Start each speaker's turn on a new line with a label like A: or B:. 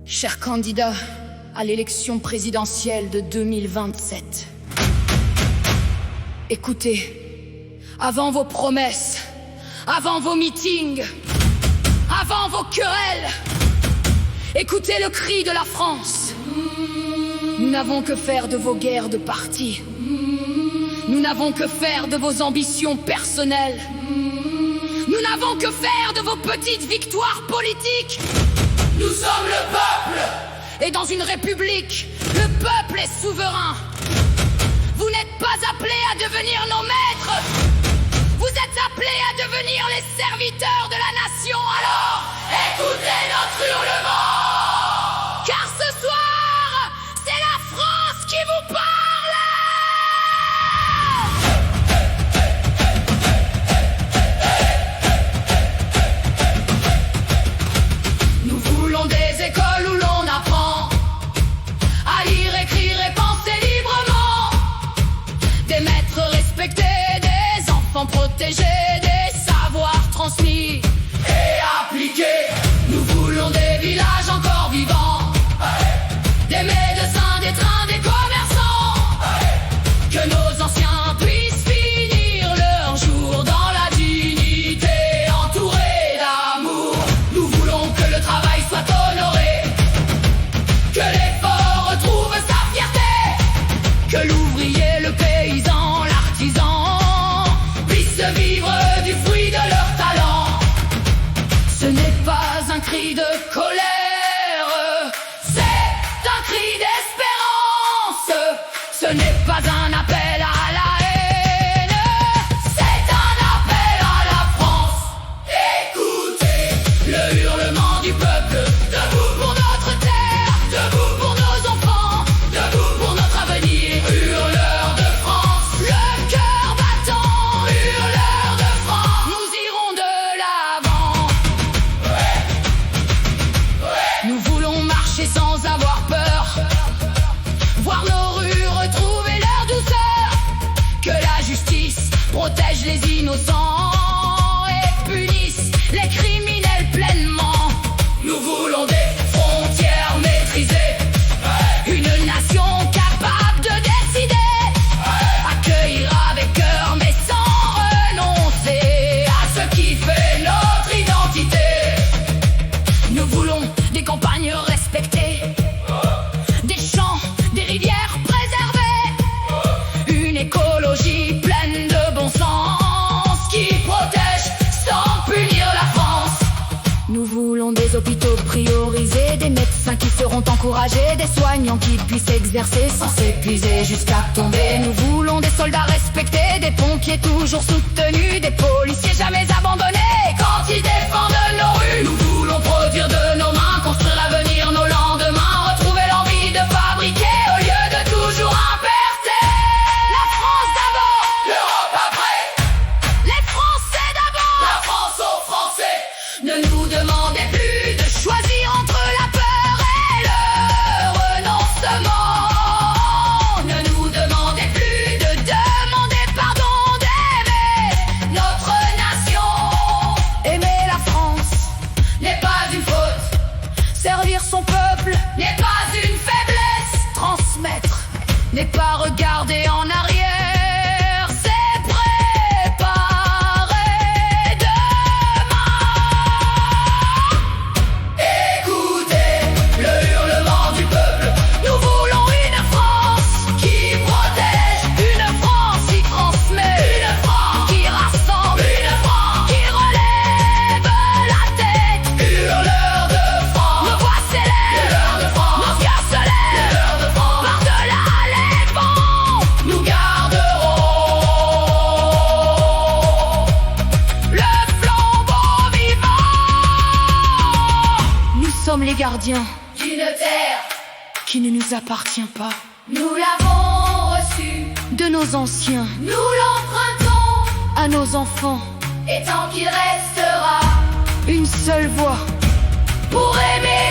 A: Chers candidats à l'élection présidentielle de 2027, écoutez, avant vos promesses, avant vos meetings, avant vos querelles, écoutez le cri de la France. Nous n'avons que faire de vos guerres de parti. Nous n'avons que faire de vos ambitions personnelles. Nous n'avons que faire de vos petites victoires politiques. Nous sommes le peuple. Et dans une république, le peuple est souverain. Vous n'êtes pas appelés à devenir nos maîtres. Vous êtes appelés à devenir les serviteurs de la nation. Alors, écoutez notre hurlement. Car ce soir, c'est la France qui vous parle. Nous voulons des écoles où l'on apprend à lire, écrire et penser librement. Des maîtres respectés, des enfants protégés, des savoirs transmis et appliqués. Nous voulons des villages encore vivants, des médecins, des trains, des commerçants. Que nos anciens puissent finir leur jour dans la dignité, entourés d'amour. Nous voulons que le travail soit honoré, que l'effort retrouve sa fierté, que l'ouvrier, le paysan, l'artisan puissent vivre du fruit de leur talent. Ce n'est pas un cri de colère, c'est un cri d'espérance. Ce n'est pas un appel à la haine, c'est un appel à la France. Écoutez le hurlement du peuple, debout pour notre terre, debout pour nos enfants, debout pour notre avenir. Hurleurs de France, le cœur battant, hurleurs de France, nous irons de l'avant. Nous voulons marcher sans avoir peur, voir nos rues retrouver leur douceur, que la justice protège les innocents et punisse les criminels pleinement. Nous voulons des frontières maîtrisées, une nation capable de décider, accueillir avec cœur mais sans renoncer à ce qui fait notre identité. Nous voulons des campagnes respectées, des champs, des rivières préservées, une écologie pleine de bon sens qui protège sans punir la France. Nous voulons des hôpitaux priorisés, des médecins qui seront encouragés, des soignants qui puissent exercer sans s'épuiser jusqu'à tomber. Nous voulons des soldats respectés, des pompiers toujours soutenus, des policiers jamais abandonnés quand ils défendent nos rues. Nous voulons produire de nos mains, construire l'avenir, nos lendemains, retrouver l'envie de fabriquer au lieu de toujours importer. La France d'abord, l'Europe après, les Français d'abord, la France aux Français. Ne nous demandez plus de choisir entre la peur et le renoncement. Ne nous demandez plus de demander pardon, d'aimer notre nation. Aimer la France n'est pas une faute, servir son peuple n'est pas une faiblesse, transmettre n'est pas regarder en arrière, c'est préparer demain. Écoutez le hurlement du peuple, nous voulons une France qui protège, une France qui transmet, une France qui rassemble, une France qui relève la tête. Hurleurs de France, nos voix s'élèvent, hurleurs de France, nos cœurs se lèvent, hurleurs de France, par-delà les vents, nous garderons le flambeau vivant. Nous sommes les gardiens d'une terre qui ne nous appartient pas. Nous l'avons reçue de nos anciens, nous l'empruntons à nos enfants, et tant qu'il restera une seule voix pour aimer